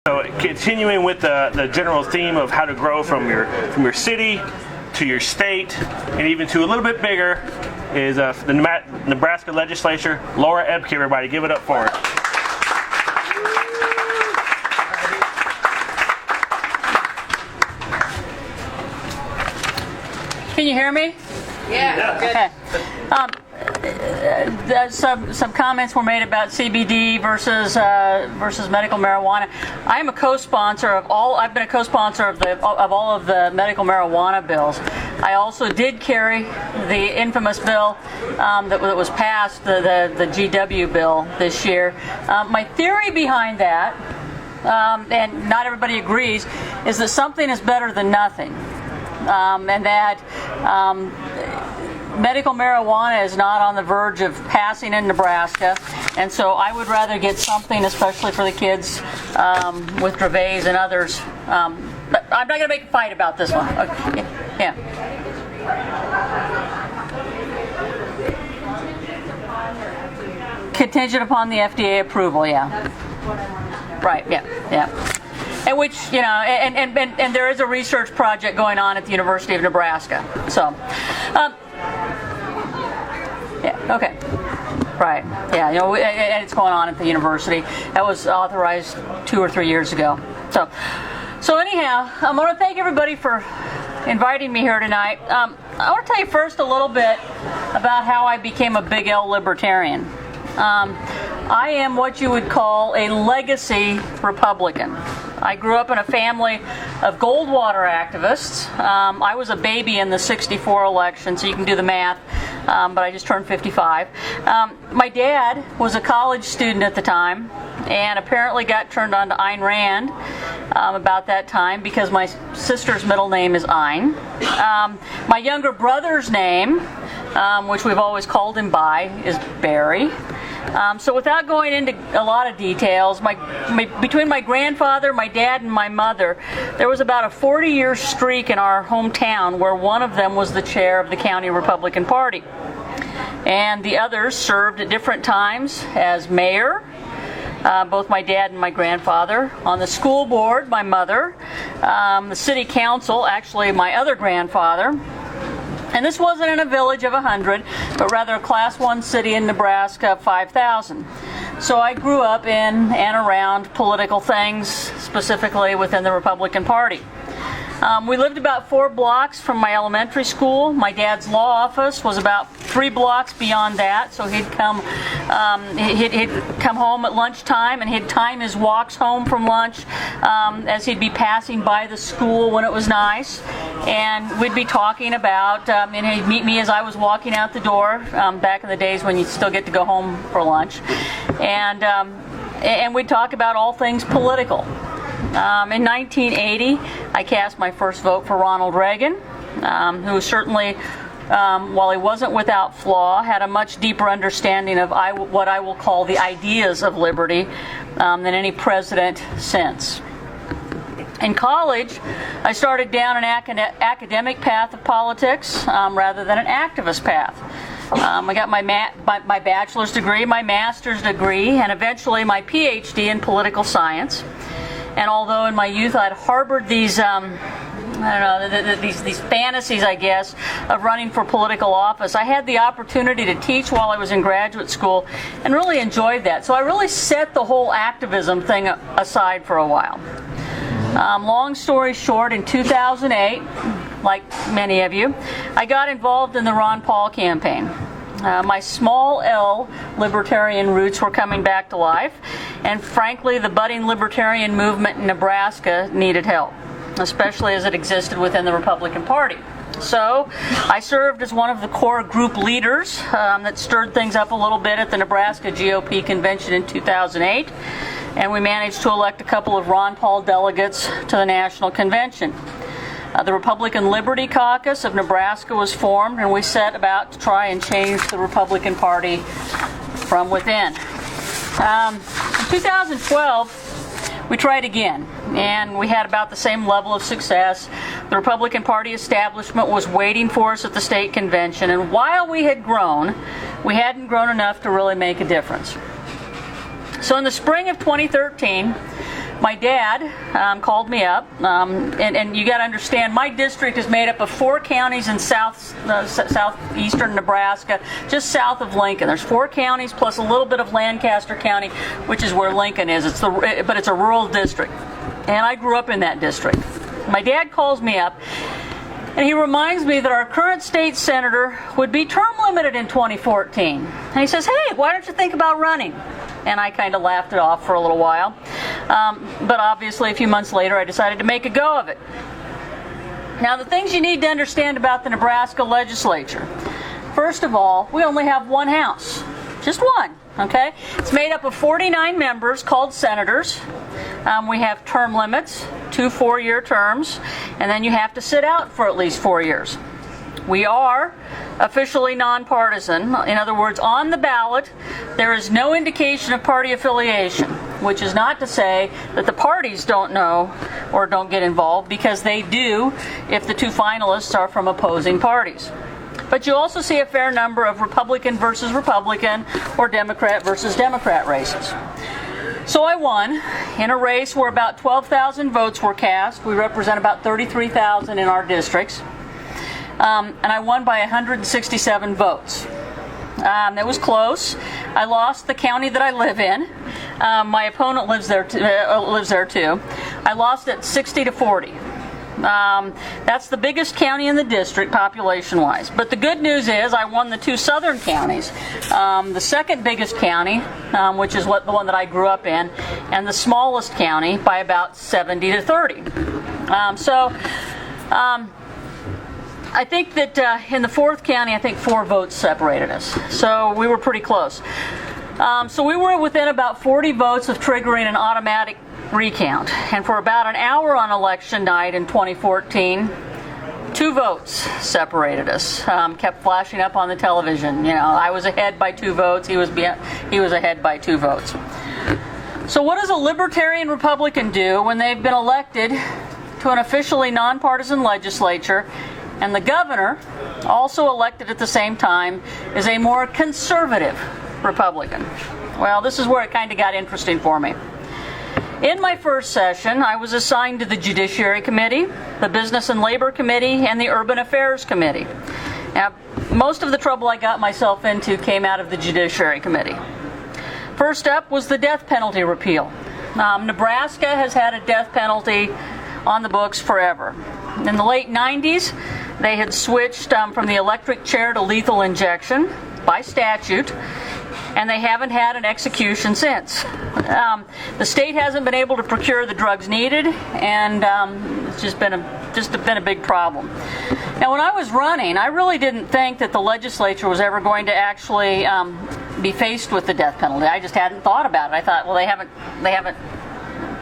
So continuing with the general theme of how to grow from your city to your state and even to a little bit bigger is the Nebraska legislature, Laura Ebke. Everybody give it up for her. Can you hear me? Yeah. Okay. Some comments were made about CBD versus medical marijuana. I am a co-sponsor of all. I've been a co-sponsor of all of the medical marijuana bills. I also did carry the infamous bill that was passed, the GW bill this year. My theory behind that, and not everybody agrees, is that something is better than nothing, and that. Medical marijuana is not on the verge of passing in Nebraska, and so I would rather get something, especially for the kids with Dravet's and others. But I'm not going to make a fight about this one. Okay. Yeah. Contingent upon the FDA approval, yeah. Right, yeah. And which, you know, and there is a research project going on at the University of Nebraska. So, yeah, okay. Right. Yeah, you know, and it's going on at the university. That was authorized 2 or 3 years ago. So anyhow, I want to thank everybody for inviting me here tonight. I want to tell you first a little bit about how I became a big L libertarian. I am what you would call a legacy Republican. I grew up in a family of Goldwater activists. I was a baby in the '64 election, so you can do the math, but I just turned 55. My dad was a college student at the time and apparently got turned on to Ayn Rand about that time because my sister's middle name is Ayn. My younger brother's name, which we've always called him by, is Barry. So without going into a lot of details, between my grandfather, my dad, and my mother, there was about a 40-year streak in our hometown where one of them was the chair of the county Republican Party. And the others served at different times as mayor, both my dad and my grandfather, on the school board, my mother, the city council, actually my other grandfather. And this wasn't in a village of 100, but rather a Class 1 city in Nebraska of 5,000. So I grew up in and around political things, specifically within the Republican Party. We lived about 4 blocks from my elementary school. My dad's law office was about 3 blocks beyond that, so he'd come home at lunchtime, and he'd time his walks home from lunch as he'd be passing by the school when it was nice, and we'd be talking about, and he'd meet me as I was walking out the door, back in the days when you'd still get to go home for lunch, and we'd talk about all things political. In 1980, I cast my first vote for Ronald Reagan, who certainly, while he wasn't without flaw, had a much deeper understanding of what I will call the ideas of liberty than any president since. In college, I started down an academic path of politics rather than an activist path. I got my bachelor's degree, my master's degree, and eventually my PhD in political science. And although in my youth I'd harbored these, these fantasies, I guess, of running for political office, I had the opportunity to teach while I was in graduate school and really enjoyed that. So I really set the whole activism thing aside for a while. Long story short, in 2008, like many of you, I got involved in the Ron Paul campaign. My small L libertarian roots were coming back to life, and frankly, the budding libertarian movement in Nebraska needed help, especially as it existed within the Republican Party. So I served as one of the core group leaders that stirred things up a little bit at the Nebraska GOP convention in 2008, and we managed to elect a couple of Ron Paul delegates to the national convention. The Republican Liberty Caucus of Nebraska was formed, and we set about to try and change the Republican Party from within. In 2012, we tried again, and we had about the same level of success. The Republican Party establishment was waiting for us at the state convention, and while we had grown, we hadn't grown enough to really make a difference. So in the spring of 2013, my dad called me up, and you got to understand, my district is made up of 4 counties in southeastern Nebraska, just south of Lincoln. There's 4 counties plus a little bit of Lancaster County, which is where Lincoln is. But it's a rural district, and I grew up in that district. My dad calls me up, and he reminds me that our current state senator would be term limited in 2014. And he says, "Hey, why don't you think about running?" And I kind of laughed it off for a little while. But obviously, a few months later, I decided to make a go of it. Now, the things you need to understand about the Nebraska legislature. First of all, we only have one house. Just one, okay? It's made up of 49 members called senators. We have term limits, 2 4-year terms, and then you have to sit out for at least 4 years. We are officially nonpartisan. In other words, on the ballot, there is no indication of party affiliation, which is not to say that the parties don't know or don't get involved, because they do if the 2 finalists are from opposing parties. But you also see a fair number of Republican versus Republican or Democrat versus Democrat races. So I won in a race where about 12,000 votes were cast. We represent about 33,000 in our districts. And I won by 167 votes. It was close. I lost the county that I live in. My opponent lives there too. I lost it 60-40. That's the biggest county in the district population-wise. But the good news is I won the 2 southern counties. The second biggest county, which is the one that I grew up in, and the smallest county by about 70-30. I think that in the 4th county, I think 4 votes separated us. So we were pretty close. So we were within about 40 votes of triggering an automatic recount. And for about an hour on election night in 2014, 2 votes separated us. Kept flashing up on the television. You know, I was ahead by 2 votes. He was ahead by 2 votes. So what does a libertarian Republican do when they've been elected to an officially nonpartisan legislature, and the governor, also elected at the same time, is a more conservative Republican? Well, this is where it kind of got interesting for me. In my first session, I was assigned to the Judiciary Committee, the Business and Labor Committee, and the Urban Affairs Committee. Now, most of the trouble I got myself into came out of the Judiciary Committee. First up was the death penalty repeal. Nebraska has had a death penalty on the books forever. In the late 90s, they had switched from the electric chair to lethal injection by statute, and they haven't had an execution since. The state hasn't been able to procure the drugs needed, and it's just been a big problem. Now, when I was running, I really didn't think that the legislature was ever going to actually be faced with the death penalty. I just hadn't thought about it. I thought, well, they haven't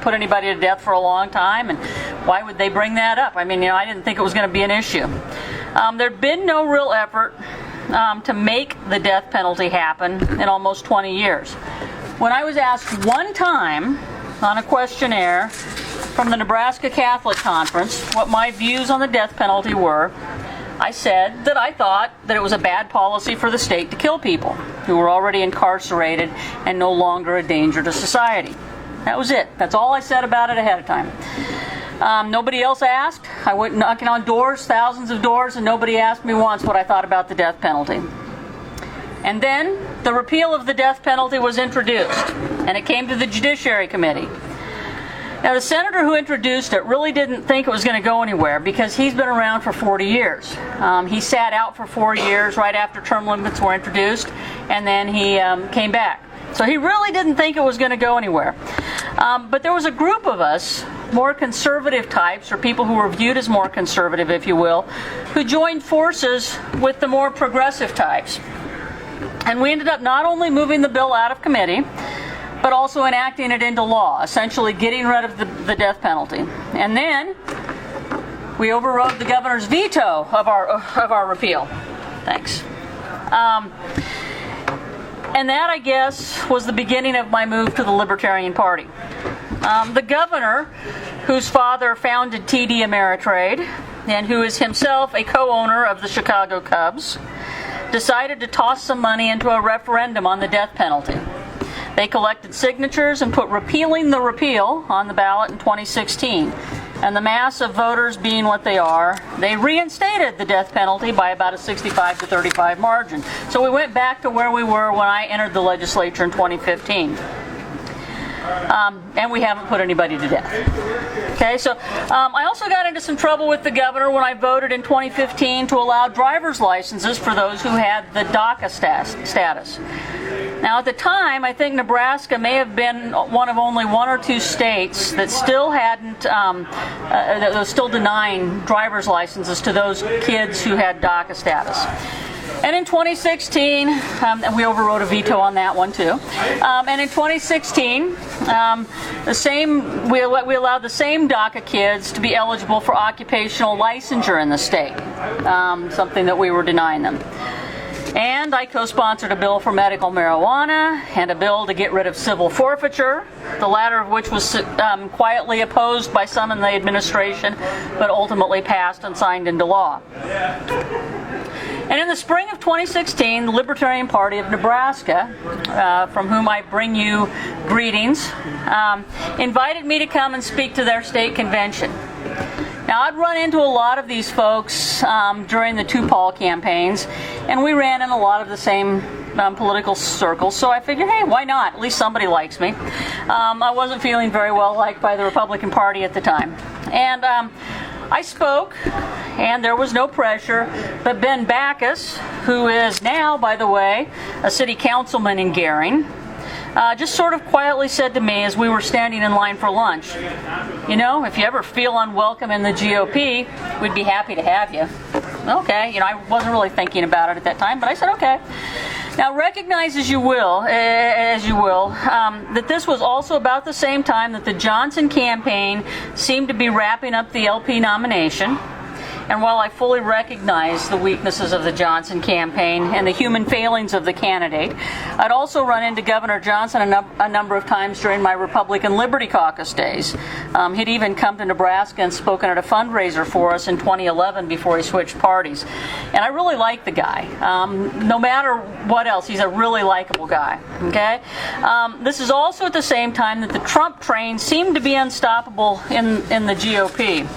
put anybody to death for a long time, and why would they bring that up? I mean, I didn't think it was going to be an issue. There'd been no real effort to make the death penalty happen in almost 20 years. When I was asked one time on a questionnaire from the Nebraska Catholic Conference what my views on the death penalty were, I said that I thought that it was a bad policy for the state to kill people who were already incarcerated and no longer a danger to society. That was it. That's all I said about it ahead of time. Nobody else asked. I went knocking on doors, thousands of doors, and nobody asked me once what I thought about the death penalty. And then the repeal of the death penalty was introduced, and it came to the Judiciary Committee. Now, the senator who introduced it really didn't think it was going to go anywhere, because he's been around for 40 years. He sat out for 4 years right after term limits were introduced, and then he came back. So he really didn't think it was going to go anywhere. But there was a group of us, more conservative types, or people who were viewed as more conservative, if you will, who joined forces with the more progressive types. And we ended up not only moving the bill out of committee, but also enacting it into law, essentially getting rid of the death penalty. And then we overrode the governor's veto of our repeal. Thanks. And that, I guess, was the beginning of my move to the Libertarian Party. The governor, whose father founded TD Ameritrade, and who is himself a co-owner of the Chicago Cubs, decided to toss some money into a referendum on the death penalty. They collected signatures and put repealing the repeal on the ballot in 2016. And the mass of voters being what they are, they reinstated the death penalty by about a 65 to 35 margin. So we went back to where we were when I entered the legislature in 2015. And we haven't put anybody to death. Okay, so I also got into some trouble with the governor when I voted in 2015 to allow driver's licenses for those who had the DACA status. Now, at the time, I think Nebraska may have been one of only one or two states that still hadn't, that was still denying driver's licenses to those kids who had DACA status. And in 2016, and we overrode a veto on that one too. And in 2016, we allowed the same DACA kids to be eligible for occupational licensure in the state, something that we were denying them. And I co-sponsored a bill for medical marijuana and a bill to get rid of civil forfeiture, the latter of which was quietly opposed by some in the administration, but ultimately passed and signed into law. And in the spring of 2016, the Libertarian Party of Nebraska, from whom I bring you greetings, invited me to come and speak to their state convention. Now, I'd run into a lot of these folks during the two Paul campaigns, and we ran in a lot of the same political circles, so I figured, hey, why not? At least somebody likes me. I wasn't feeling very well liked by the Republican Party at the time. And I spoke, and there was no pressure, but Ben Backus, who is now, by the way, a city councilman in Gering, just sort of quietly said to me as we were standing in line for lunch, you know, if you ever feel unwelcome in the GOP, we'd be happy to have you. Okay, you know, I wasn't really thinking about it at that time, but I said okay. Now, recognize as you will, that this was also about the same time that the Johnson campaign seemed to be wrapping up the LP nomination. And while I fully recognize the weaknesses of the Johnson campaign and the human failings of the candidate, I'd also run into Governor Johnson a number of times during my Republican Liberty Caucus days. He'd even come to Nebraska and spoken at a fundraiser for us in 2011 before he switched parties. And I really like the guy. No matter what else, he's a really likable guy. Okay? This is also at the same time that the Trump train seemed to be unstoppable in the GOP.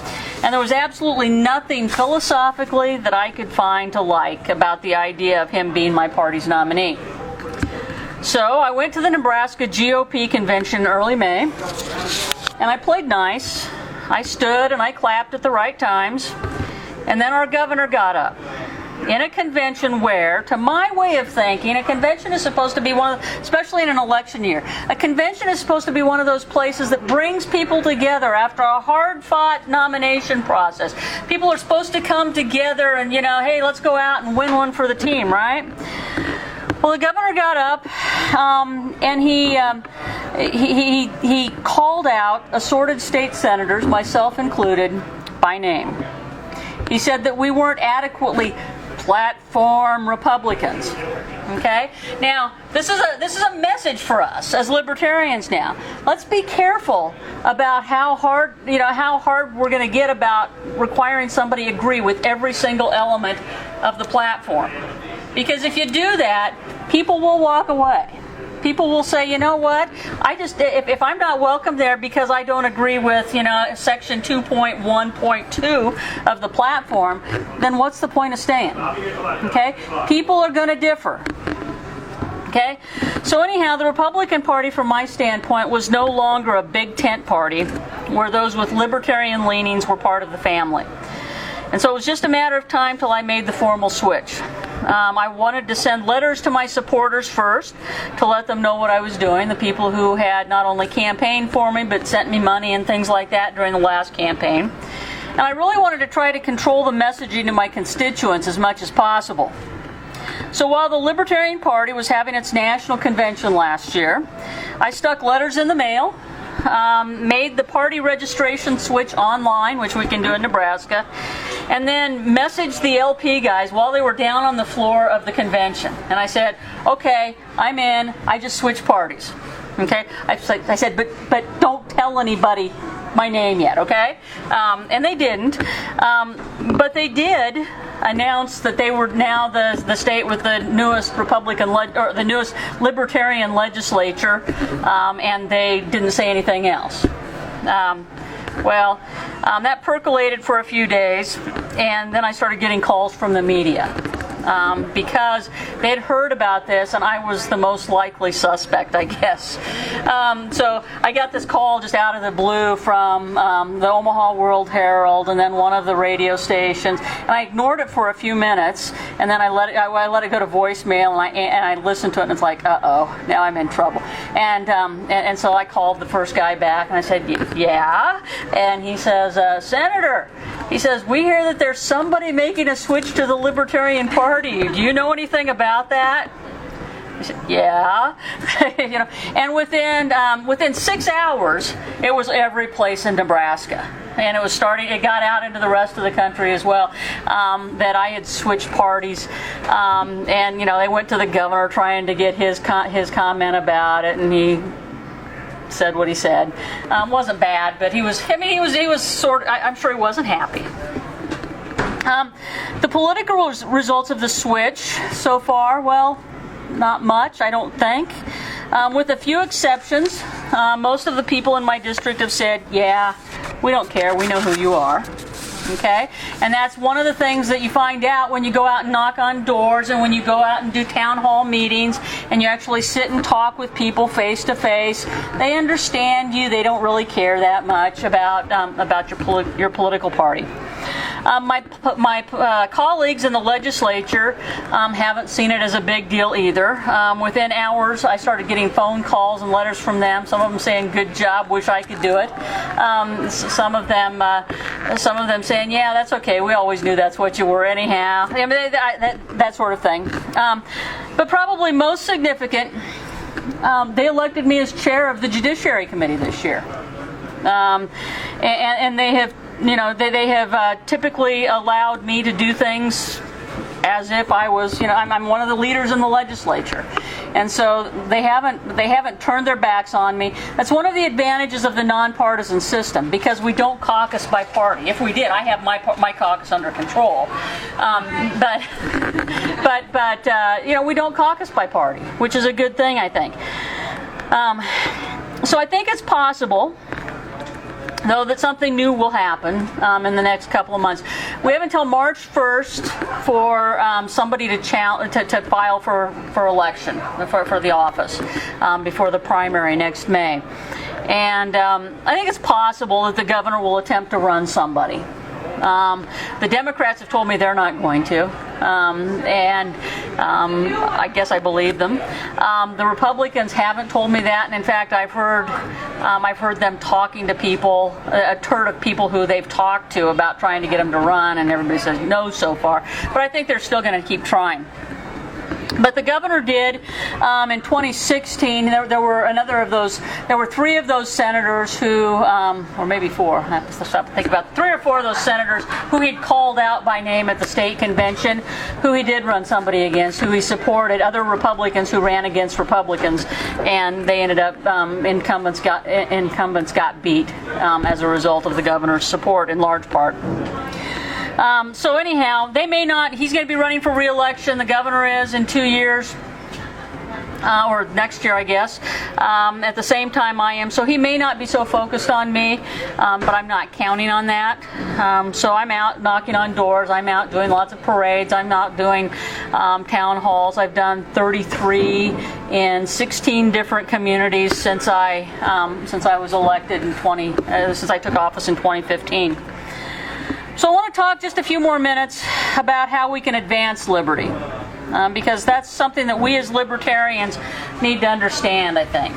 And there was absolutely nothing philosophically that I could find to like about the idea of him being my party's nominee. So I went to the Nebraska GOP convention in early May, and I played nice. I stood and I clapped at the right times, and then our governor got up. In a convention where, to my way of thinking, a convention is supposed to be especially in an election year, a convention is supposed to be one of those places that brings people together after a hard-fought nomination process. People are supposed to come together and, you know, hey, let's go out and win one for the team, right? Well, the governor got up and he called out assorted state senators, myself included, by name. He said that we weren't adequately platform Republicans. Okay? Now, this is a message for us as libertarians now. Let's be careful about how hard we're going to get about requiring somebody agree with every single element of the platform. Because if you do that, people will walk away. People will say, you know what, if I'm not welcome there because I don't agree with, section 2.1.2 of the platform, then what's the point of staying? Okay? People are going to differ. Okay? So anyhow, the Republican Party, from my standpoint, was no longer a big tent party where those with libertarian leanings were part of the family. And so it was just a matter of time till I made the formal switch. I wanted to send letters to my supporters first to let them know what I was doing, the people who had not only campaigned for me but sent me money and things like that during the last campaign. And I really wanted to try to control the messaging to my constituents as much as possible. So while the Libertarian Party was having its national convention last year, I stuck letters in the mail, made the party registration switch online, which we can do in Nebraska, and then messaged the LP guys while they were down on the floor of the convention. And I said, okay, I'm in, I just switched parties. Okay? I said, but don't tell anybody my name yet, okay? And they didn't. But they did announced that they were now the state with the newest the newest libertarian legislature, and they didn't say anything else. That percolated for a few days, and then I started getting calls from the media. Because they'd heard about this, and I was the most likely suspect, I guess. So I got this call just out of the blue from the Omaha World Herald, and then one of the radio stations, and I ignored it for a few minutes, and then I let it go to voicemail, and I listened to it, and it's like, uh-oh, now I'm in trouble. And so I called the first guy back, and I said, yeah, and he says, Senator, he says, we hear that there's somebody making a switch to the Libertarian Party. Do you know anything about that? I said, yeah. And within 6 hours, it was every place in Nebraska. And it got out into the rest of the country as well, that I had switched parties. And they went to the governor trying to get his comment about it, and he said what he said. Wasn't bad, but he was I'm sure he wasn't happy. The political results of the switch so far, well, not much, I don't think. With a few exceptions, most of the people in my district have said, yeah, we don't care, we know who you are. Okay? And that's one of the things that you find out when you go out and knock on doors, and when you go out and do town hall meetings, and you actually sit and talk with people face to face. They understand you. They don't really care that much about your political party. My colleagues in the legislature haven't seen it as a big deal either. Within hours, I started getting phone calls and letters from them. Some of them saying, "Good job, wish I could do it." Some of them saying, "Yeah, that's okay. We always knew that's what you were anyhow." I mean, that sort of thing. But probably most significant, they elected me as chair of the Judiciary Committee this year, and they have. They have typically allowed me to do things as if I was, I'm one of the leaders in the legislature, and so they haven't turned their backs on me. That's one of the advantages of the nonpartisan system, because we don't caucus by party. If we did, I have my caucus under control, but we don't caucus by party, which is a good thing, I think. So I think it's possible, though, that something new will happen in the next couple of months. We have until March 1st for somebody to file for election for the office before the primary next May. And I think it's possible that the governor will attempt to run somebody. The Democrats have told me they're not going to, and I guess I believe them. The Republicans haven't told me that, and in fact, I've heard them talking to people, a turd of people who they've talked to about trying to get them to run, and everybody says no so far. But I think they're still going to keep trying. But the governor did in 2016. There were 3 of those senators who, or maybe 4. I have to stop and think about 3 or 4 of those senators who he'd called out by name at the state convention, who he did run somebody against, who he supported, other Republicans who ran against Republicans, and they ended up incumbents got beat as a result of the governor's support in large part. So anyhow, they may not. He's going to be running for re-election. The governor is in 2 years, or next year, I guess. At the same time I am. So he may not be so focused on me, but I'm not counting on that. So I'm out knocking on doors. I'm out doing lots of parades. I'm out doing town halls. I've done 33 in 16 different communities since I was elected since I took office in 2015. So I want to talk just a few more minutes about how we can advance liberty, because that's something that we as libertarians need to understand, I think.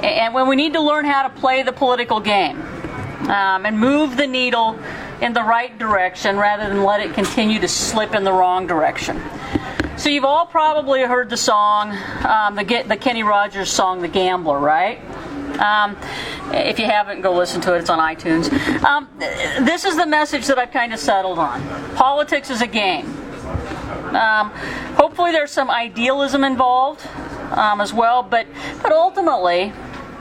And when we need to learn how to play the political game and move the needle in the right direction rather than let it continue to slip in the wrong direction. So you've all probably heard the song, the Kenny Rogers song, The Gambler, right? If you haven't, go listen to it. It's on iTunes. This is the message that I've kind of settled on. Politics is a game. Hopefully there's some idealism involved as well, but ultimately,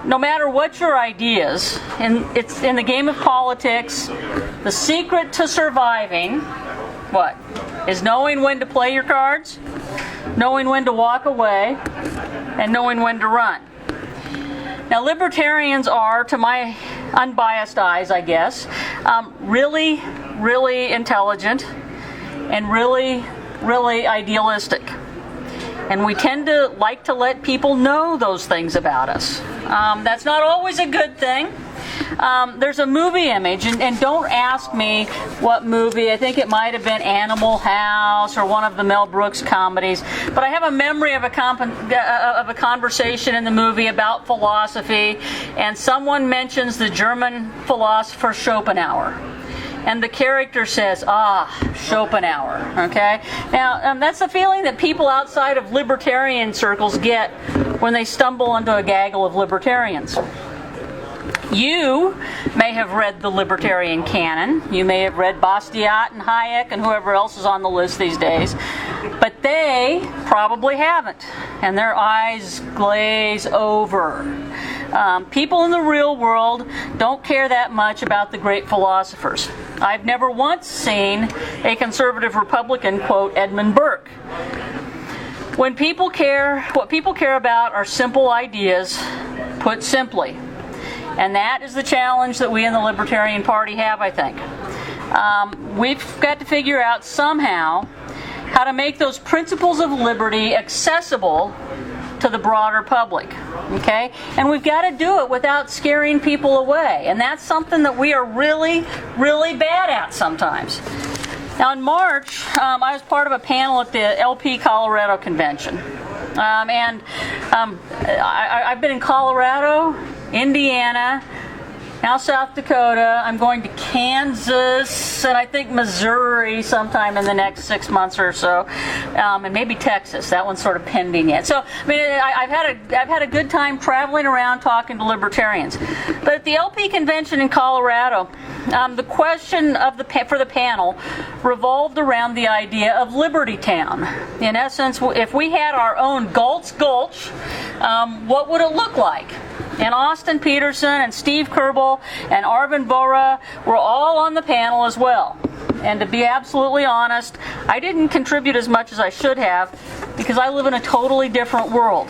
no matter what your ideas, it's in the game of politics, the secret to surviving what? Is knowing when to play your cards, knowing when to walk away, and knowing when to run. Now, libertarians are, to my unbiased eyes, I guess, really, really intelligent and really, really idealistic. And we tend to like to let people know those things about us. That's not always a good thing. There's a movie image, and don't ask me what movie. I think it might have been Animal House or one of the Mel Brooks comedies. But I have a memory of a conversation in the movie about philosophy, and someone mentions the German philosopher Schopenhauer. And the character says, Schopenhauer, okay? Now, that's the feeling that people outside of libertarian circles get when they stumble into a gaggle of libertarians. You may have read the libertarian canon. You may have read Bastiat and Hayek and whoever else is on the list these days. But they probably haven't. And their eyes glaze over. People in the real world don't care that much about the great philosophers. I've never once seen a conservative Republican quote Edmund Burke. What people care about are simple ideas, put simply. And that is the challenge that we in the Libertarian Party have, I think. We've got to figure out somehow how to make those principles of liberty accessible to the broader public, okay? And we've got to do it without scaring people away. And that's something that we are really, really bad at sometimes. Now in March, I was part of a panel at the LP Colorado convention. I've been in Colorado, Indiana, now South Dakota. I'm going to Kansas and I think Missouri sometime in the next 6 months or so, and maybe Texas. That one's sort of pending yet. So, I mean, I've had a good time traveling around talking to libertarians. But at the LP convention in Colorado, the question for the panel revolved around the idea of Liberty Town. In essence, if we had our own Galt's Gulch, what would it look like? And Austin Peterson and Steve Kerbel and Arvind Bora were all on the panel as well. And to be absolutely honest, I didn't contribute as much as I should have because I live in a totally different world.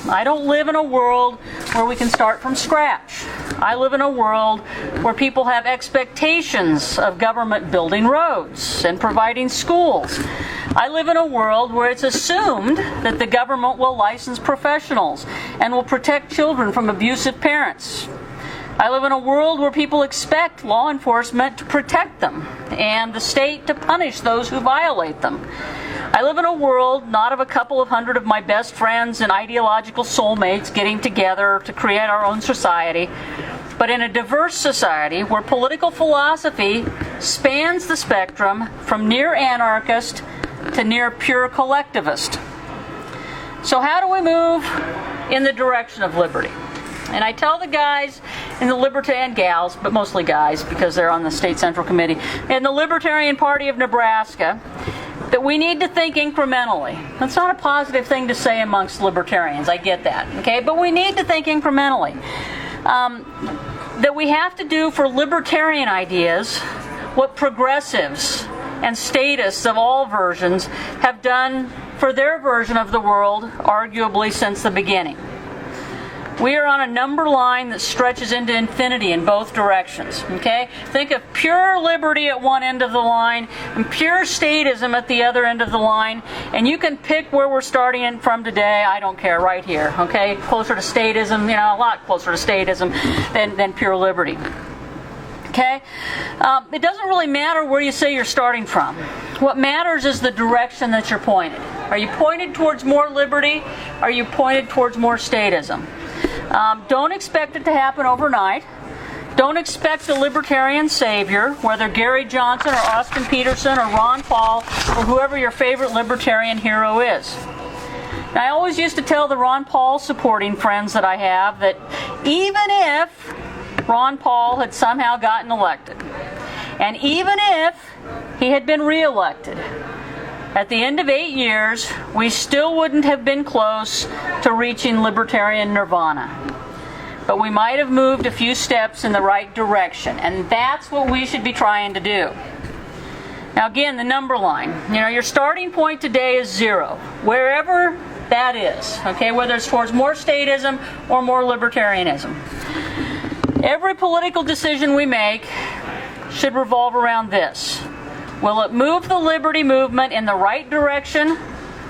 I don't live in a world where we can start from scratch. I live in a world where people have expectations of government building roads and providing schools. I live in a world where it's assumed that the government will license professionals and will protect children from abusive parents. I live in a world where people expect law enforcement to protect them and the state to punish those who violate them. I live in a world not of a couple of hundred of my best friends and ideological soulmates getting together to create our own society, but in a diverse society where political philosophy spans the spectrum from near anarchist to near pure collectivist. So how do we move in the direction of liberty? And I tell the guys in the Libertarian gals, but mostly guys because they're on the State Central Committee, in the Libertarian Party of Nebraska, that we need to think incrementally. That's not a positive thing to say amongst libertarians, I get that, okay? But we need to think incrementally. That we have to do for libertarian ideas what progressives and statists of all versions have done for their version of the world, arguably since the beginning. We are on a number line that stretches into infinity in both directions, okay? Think of pure liberty at one end of the line and pure statism at the other end of the line, and you can pick where we're starting from today. I don't care, right here, okay? Closer to statism, a lot closer to statism than pure liberty. Okay? It doesn't really matter where you say you're starting from. What matters is the direction that you're pointed. Are you pointed towards more liberty? Are you pointed towards more statism? Don't expect it to happen overnight. Don't expect a libertarian savior, whether Gary Johnson or Austin Peterson or Ron Paul or whoever your favorite libertarian hero is. Now, I always used to tell the Ron Paul supporting friends that I have that even if Ron Paul had somehow gotten elected, and even if he had been reelected, at the end of 8 years, we still wouldn't have been close to reaching libertarian nirvana. But we might have moved a few steps in the right direction, and that's what we should be trying to do. Now again, the number line. Your starting point today is 0, wherever that is. Okay, whether it's towards more statism or more libertarianism. Every political decision we make should revolve around this. Will it move the liberty movement in the right direction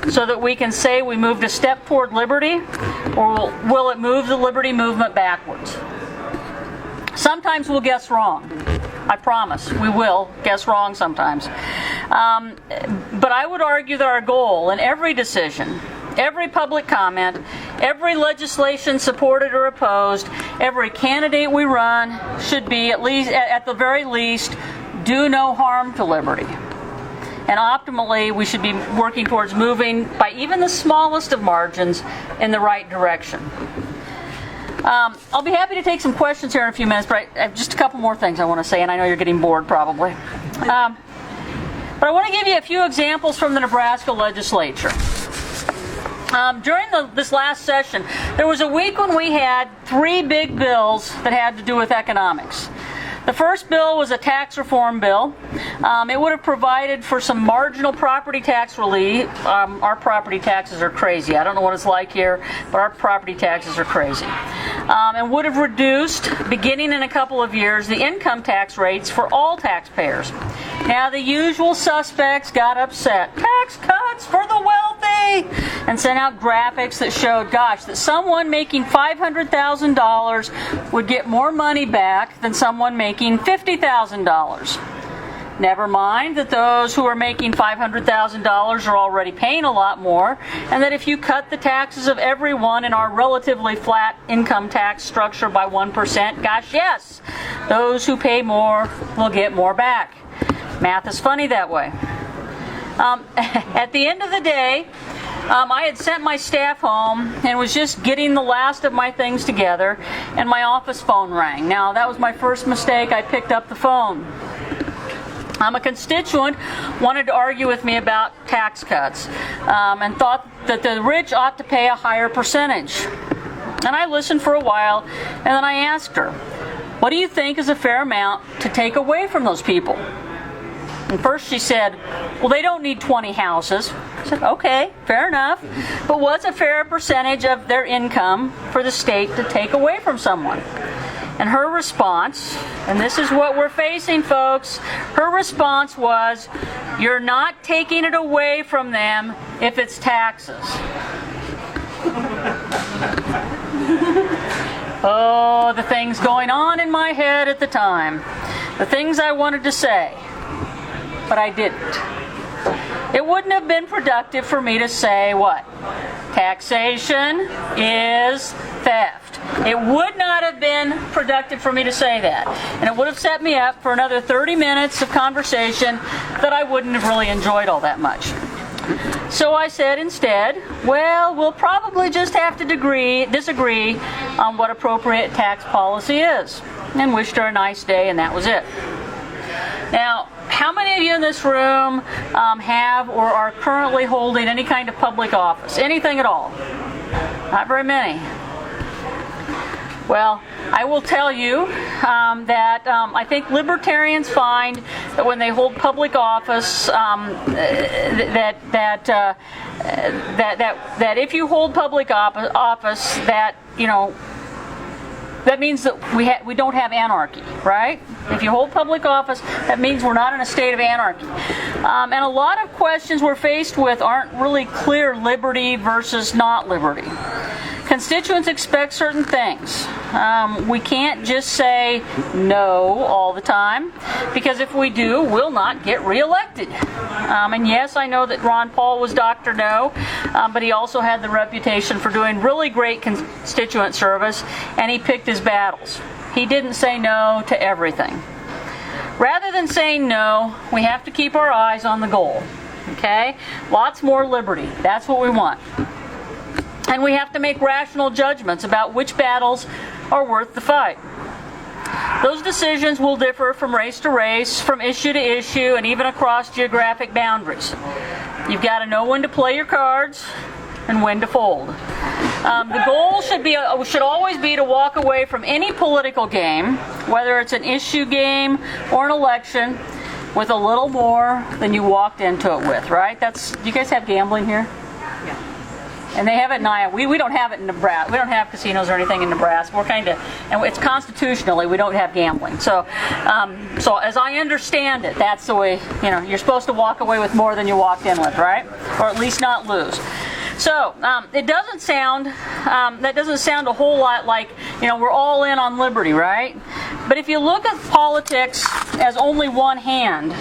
so that we can say we moved a step toward liberty, or will it move the liberty movement backwards? Sometimes we'll guess wrong. I promise we will guess wrong sometimes. But I would argue that our goal in every decision, every public comment, every legislation supported or opposed, every candidate we run should be at the very least, do no harm to liberty. And optimally, we should be working towards moving by even the smallest of margins in the right direction. I'll be happy to take some questions here in a few minutes, but I have just a couple more things I want to say, and I know you're getting bored probably. But I want to give you a few examples from the Nebraska legislature. During this last session, there was a week when we had 3 big bills that had to do with economics. The first bill was a tax reform bill. It would have provided for some marginal property tax relief. Our property taxes are crazy. I don't know what it's like here, but our property taxes are crazy. And would have reduced, beginning in a couple of years, the income tax rates for all taxpayers. Now, the usual suspects got upset. Tax cuts for the wealthy! And sent out graphics that showed, that someone making $500,000 would get more money back than someone making $50,000. Never mind that those who are making $500,000 are already paying a lot more, and that if you cut the taxes of everyone in our relatively flat income tax structure by 1%, yes, those who pay more will get more back. Math is funny that way. At the end of the day, I had sent my staff home and was just getting the last of my things together, and my office phone rang. Now, that was my first mistake. I picked up the phone. A constituent wanted to argue with me about tax cuts and thought that the rich ought to pay a higher percentage. And I listened for a while, and then I asked her, what do you think is a fair amount to take away from those people? And first she said, well, they don't need 20 houses. I said, okay, fair enough. But what's a fair percentage of their income for the state to take away from someone? And her response, and this is what we're facing, folks, her response was, you're not taking it away from them if it's taxes. Oh, the things going on in my head at the time. The things I wanted to say. But I didn't. It wouldn't have been productive for me to say what? Taxation is theft. It would not have been productive for me to say that. And it would have set me up for another 30 minutes of conversation that I wouldn't have really enjoyed all that much. So I said instead, well, we'll probably just have to disagree on what appropriate tax policy is. And wished her a nice day, and that was it. Now, how many of you in this room have or are currently holding any kind of public office? Anything at all? Not very many. Well, I will tell you that I think libertarians find that when they hold public office, that if you hold public office, that that means that we don't have anarchy, right? If you hold public office, that means we're not in a state of anarchy. And a lot of questions we're faced with aren't really clear liberty versus not liberty. Constituents expect certain things. We can't just say no all the time, because if we do, we'll not get reelected. And yes, I know that Ron Paul was Dr. No, but he also had the reputation for doing really great constituent service, and he picked his battles. He didn't say no to everything. Rather than saying no, we have to keep our eyes on the goal. Okay? Lots more liberty. That's what we want. And we have to make rational judgments about which battles are worth the fight. Those decisions will differ from race to race, from issue to issue, and even across geographic boundaries. You've got to know when to play your cards and when to fold. The goal should always be to walk away from any political game, whether it's an issue game or an election, with a little more than you walked into it with, right? Do you guys have gambling here? And they have it in Iowa. We don't have it in Nebraska. We don't have casinos or anything in Nebraska. We're and it's constitutionally, we don't have gambling. So as I understand it, that's the way, you're supposed to walk away with more than you walked in with, right? Or at least not lose. So it doesn't sound, that doesn't sound a whole lot like, we're all in on liberty, right? But if you look at politics as only one hand,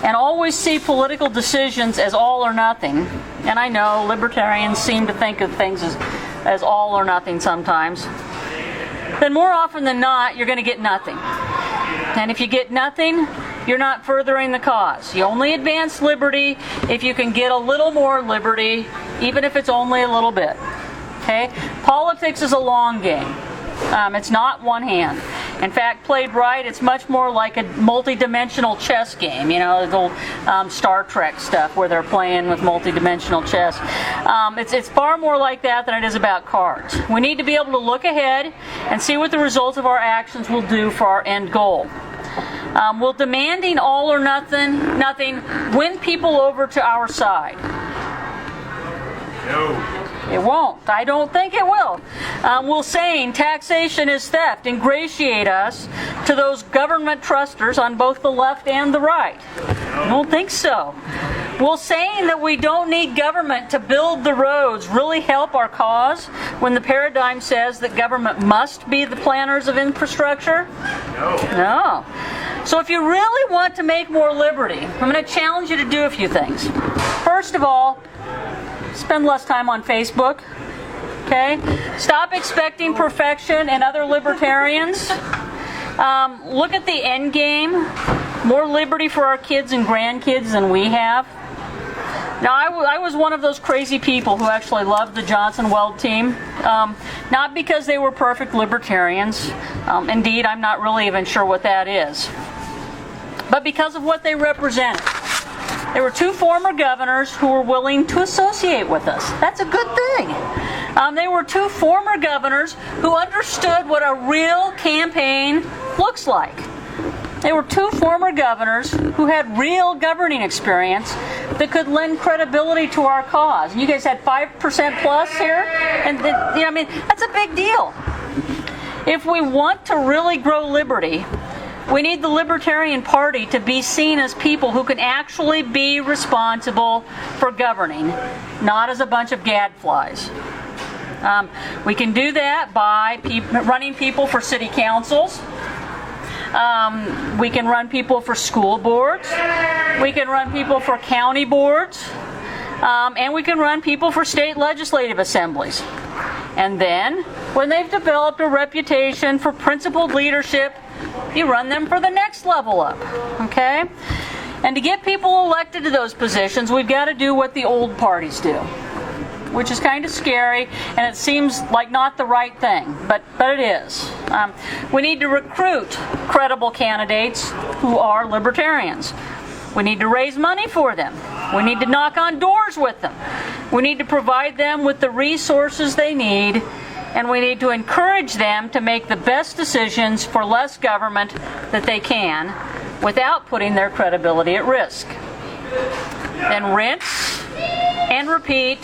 and always see political decisions as all or nothing, and I know libertarians seem to think of things as all or nothing sometimes, then more often than not, you're going to get nothing. And if you get nothing, you're not furthering the cause. You only advance liberty if you can get a little more liberty, even if it's only a little bit. Okay? Politics is a long game. It's not one hand. In fact, played right, it's much more like a multi-dimensional chess game. The old Star Trek stuff where they're playing with multi-dimensional chess. It's far more like that than it is about cards. We need to be able to look ahead and see what the results of our actions will do for our end goal. Will demanding all or nothing win people over to our side? No. It won't. I don't think it will. Will saying taxation is theft ingratiate us to those government trusters on both the left and the right? I don't think so. Will saying that we don't need government to build the roads really help our cause when the paradigm says that government must be the planners of infrastructure? No. So if you really want to make more liberty, I'm going to challenge you to do a few things. First of all, spend less time on Facebook. Okay? Stop expecting perfection in other libertarians. Look at the end game. More liberty for our kids and grandkids than we have. Now, I was one of those crazy people who actually loved the Johnson Weld team. Not because they were perfect libertarians. Indeed, I'm not really even sure what that is. But because of what they represented. There were two former governors who were willing to associate with us. That's a good thing. They were two former governors who understood what a real campaign looks like. They were two former governors who had real governing experience that could lend credibility to our cause. And you guys had 5% plus here, and that's a big deal. If we want to really grow liberty, we need the Libertarian Party to be seen as people who can actually be responsible for governing, not as a bunch of gadflies. We can do that by running people for city councils. We can run people for school boards. We can run people for county boards. And we can run people for state legislative assemblies. And then, when they've developed a reputation for principled leadership, you run them for the next level up. Okay? And to get people elected to those positions, we've got to do what the old parties do, which is kind of scary, and it seems like not the right thing, but it is. We need to recruit credible candidates who are libertarians. We need to raise money for them. We need to knock on doors with them. We need to provide them with the resources they need, and we need to encourage them to make the best decisions for less government that they can without putting their credibility at risk. Then rinse and repeat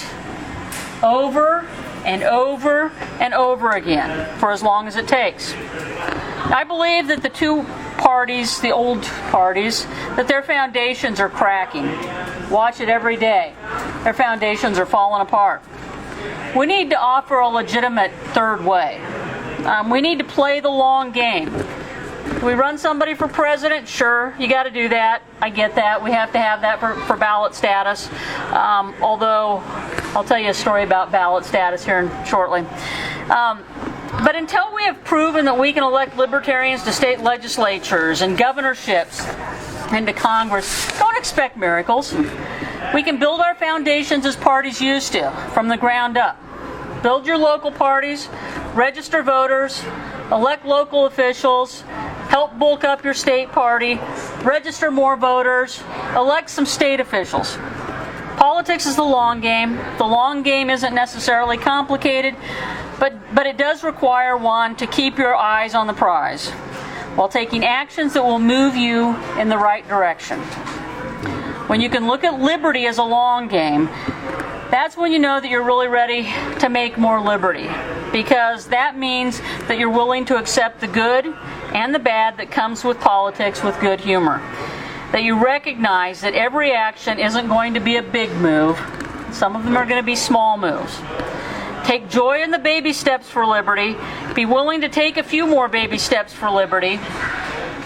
over and over and over again for as long as it takes. I believe that the two parties, the old parties, that their foundations are cracking. Watch it every day. Their foundations are falling apart. We need to offer a legitimate third way. We need to play the long game. Do we run somebody for president? Sure, you got to do that. I get that. We have to have that for ballot status. Although, I'll tell you a story about ballot status here shortly. But until we have proven that we can elect libertarians to state legislatures and governorships and to Congress, don't expect miracles. We can build our foundations as parties used to, from the ground up. Build your local parties, register voters, elect local officials, help bulk up your state party, register more voters, elect some state officials. Politics is the long game. The long game isn't necessarily complicated, but it does require one to keep your eyes on the prize. while taking actions that will move you in the right direction. When you can look at liberty as a long game, that's when you know that you're really ready to make more liberty, because that means that you're willing to accept the good and the bad that comes with politics with good humor. That you recognize that every action isn't going to be a big move. Some of them are going to be small moves. Take joy in the baby steps for liberty. Be willing to take a few more baby steps for liberty.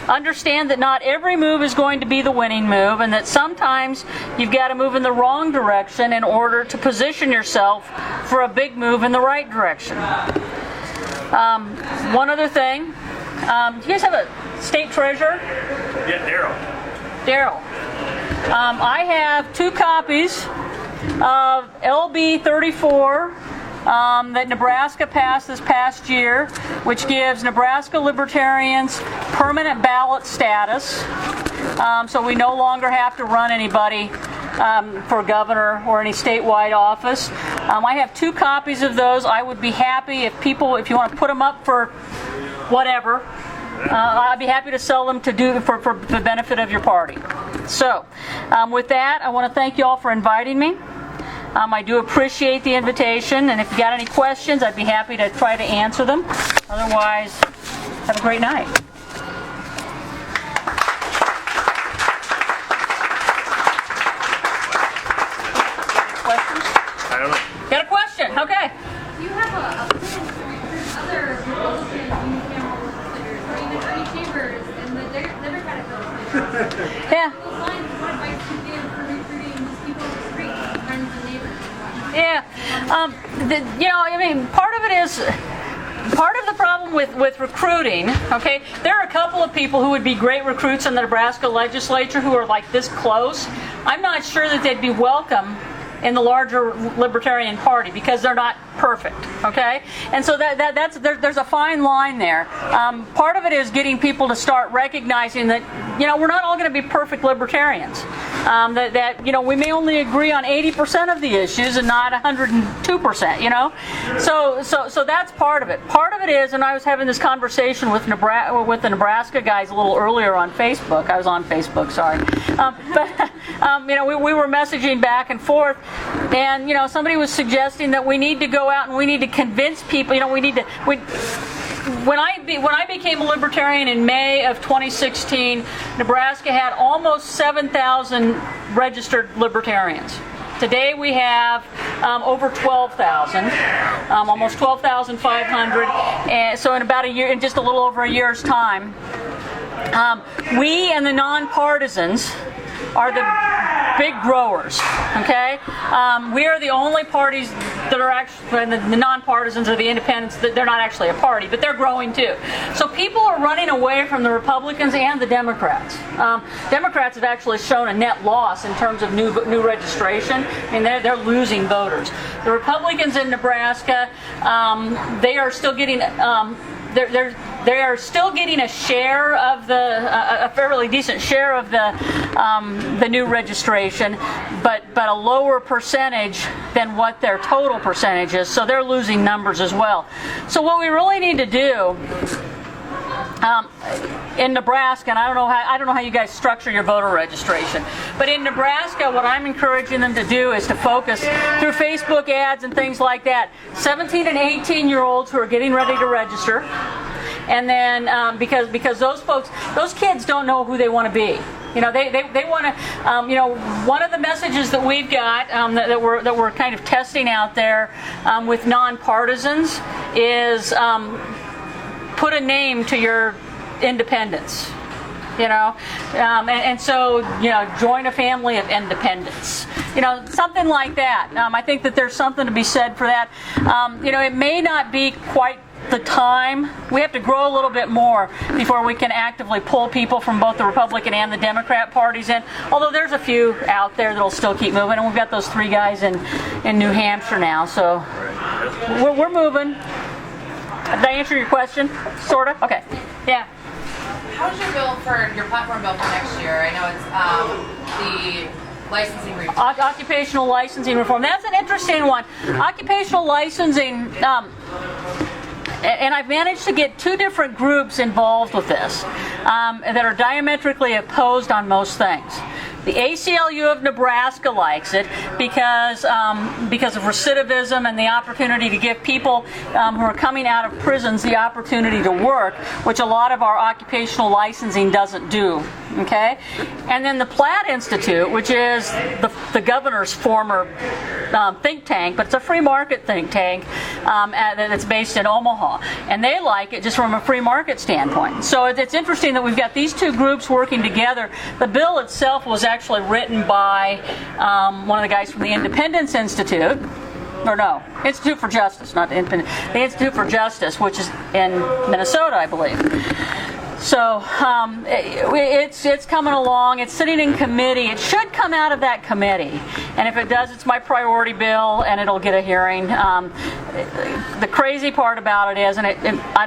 Understand that not every move is going to be the winning move, and that sometimes you've got to move in the wrong direction in order to position yourself for a big move in the right direction. One other thing. Do you guys have a state treasurer? Yeah, Daryl. I have 2 copies of LB 34 that Nebraska passed this past year, which gives Nebraska Libertarians permanent ballot status. So we no longer have to run anybody for governor or any statewide office. I have 2 copies of those. I would be happy if you want to put them up for whatever, I'd be happy to sell them for the benefit of your party. So, with that, I want to thank you all for inviting me. I do appreciate the invitation, and if you got any questions, I'd be happy to try to answer them. Otherwise, have a great night. Questions? I don't know. Got a question? Okay. Do you have a plan for other Republican unicameral legislators, or even Ernie Chambers and the Democratic legislators? Yeah. Those lines, what advice do you give for recruiting these people on the street, friends and neighbors? Yeah. Part of the problem with recruiting, okay, there are a couple of people who would be great recruits in the Nebraska legislature who are like this close. I'm not sure that they'd be welcome in the larger Libertarian Party because they're not perfect, okay? And so there's a fine line there. Part of it is getting people to start recognizing that, we're not all going to be perfect Libertarians. That we may only agree on 80% of the issues and not 102%, So that's part of it. Part of it is, and I was having this conversation with the Nebraska guys a little earlier on Facebook. I was on Facebook, sorry. We were messaging back and forth, and somebody was suggesting that we need to go out and we need to convince people. When I became a Libertarian in May of 2016, Nebraska had almost 7,000 registered Libertarians. Today we have over 12,000, almost 12,500, and so in about a year, in just a little over a year's time, we and the nonpartisans are the big growers, okay? We are the only parties that are actually, and the nonpartisans or the independents, they're not actually a party, but they're growing too. So people are running away from the Republicans and the Democrats. Democrats have actually shown a net loss in terms of new registration. I mean, they're losing voters. The Republicans in Nebraska, they are still getting they are still getting a share of a fairly decent share of the new registration, but a lower percentage than what their total percentage is. So they're losing numbers as well. So what we really need to do in Nebraska, and I don't know how you guys structure your voter registration, but in Nebraska, what I'm encouraging them to do is to focus through Facebook ads and things like that. 17 and 18-year-olds who are getting ready to register, and then because those kids don't know who they want to be. They want to. One of the messages that we've got that we're kind of testing out there with nonpartisans is. Put a name to your independence, and so join a family of independents, something like that. I think that there's something to be said for that. It may not be quite the time. We have to grow a little bit more before we can actively pull people from both the Republican and the Democrat parties in, although there's a few out there that'll still keep moving, and we've got those 3 guys in New Hampshire now, so we're moving. Did I answer your question? Sort of? Okay. Yeah. How's your bill for your platform bill for next year? I know it's the licensing reform. Occupational licensing reform. That's an interesting one. Occupational licensing. and I've managed to get 2 different groups involved with this that are diametrically opposed on most things. The ACLU of Nebraska likes it because of recidivism and the opportunity to give people who are coming out of prisons the opportunity to work, which a lot of our occupational licensing doesn't do. Okay, and then the Platt Institute, which is the governor's former think tank, but it's a free market think tank that's based in Omaha, and they like it just from a free market standpoint. So it's interesting that we've got these 2 groups working together. The bill itself was actually written by one of the guys from the Independence Institute, or no, Institute for Justice, not the Independent, the Institute for Justice, which is in Minnesota, I believe. So it's coming along. It's sitting in committee. It should come out of that committee, and if it does, it's my priority bill, and it'll get a hearing. The crazy part about it is, and I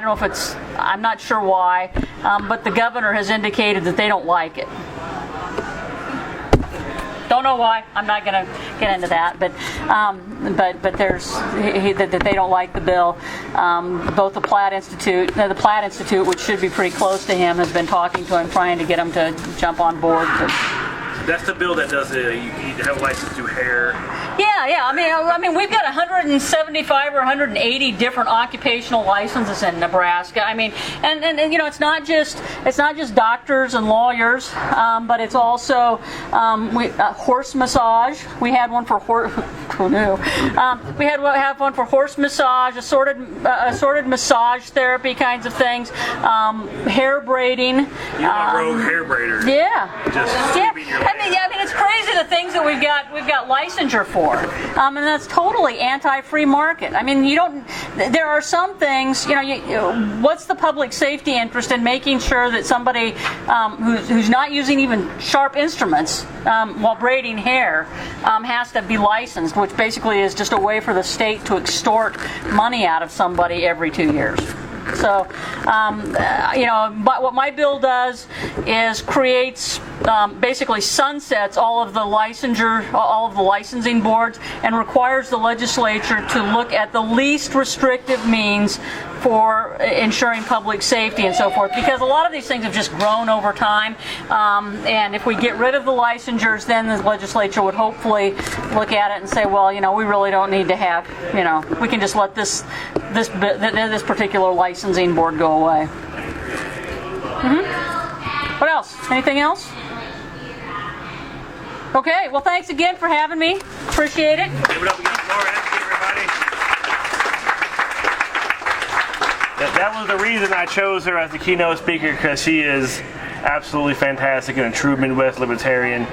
don't know if it's, I'm not sure why, but the governor has indicated that they don't like it. Don't know why. I'm not going to get into that, but there's that they don't like the bill. Both the Platt Institute, which should be pretty close to him, has been talking to him, trying to get him to jump on board. That's the bill that does it. You need to have a license to do hair. Yeah. I mean, we've got 175 or 180 different occupational licenses in Nebraska. I mean, and you know, it's not just doctors and lawyers, but it's also horse massage. We had one for who knew? We have one for horse massage, assorted massage therapy kinds of things, hair braiding. You're a rogue hair braider. Yeah. I mean, it's crazy the things that we've got licensure for, and that's totally anti-free market. I mean, there are some things, what's the public safety interest in making sure that somebody who's not using even sharp instruments while braiding hair has to be licensed, which basically is just a way for the state to extort money out of somebody every 2 years. So, but what my bill does is creates, basically sunsets all of the licensing boards, and requires the legislature to look at the least restrictive means for ensuring public safety and so forth, because a lot of these things have just grown over time, and if we get rid of the licensures, then the legislature would hopefully look at it and say, well, we really don't need to have, we can just let this particular licensing board go away. What else? Anything else? Okay, well, thanks again for having me. Appreciate it. Give it up again for Laura Ebke, everybody. That was the reason I chose her as the keynote speaker, because she is absolutely fantastic and a true Midwest libertarian.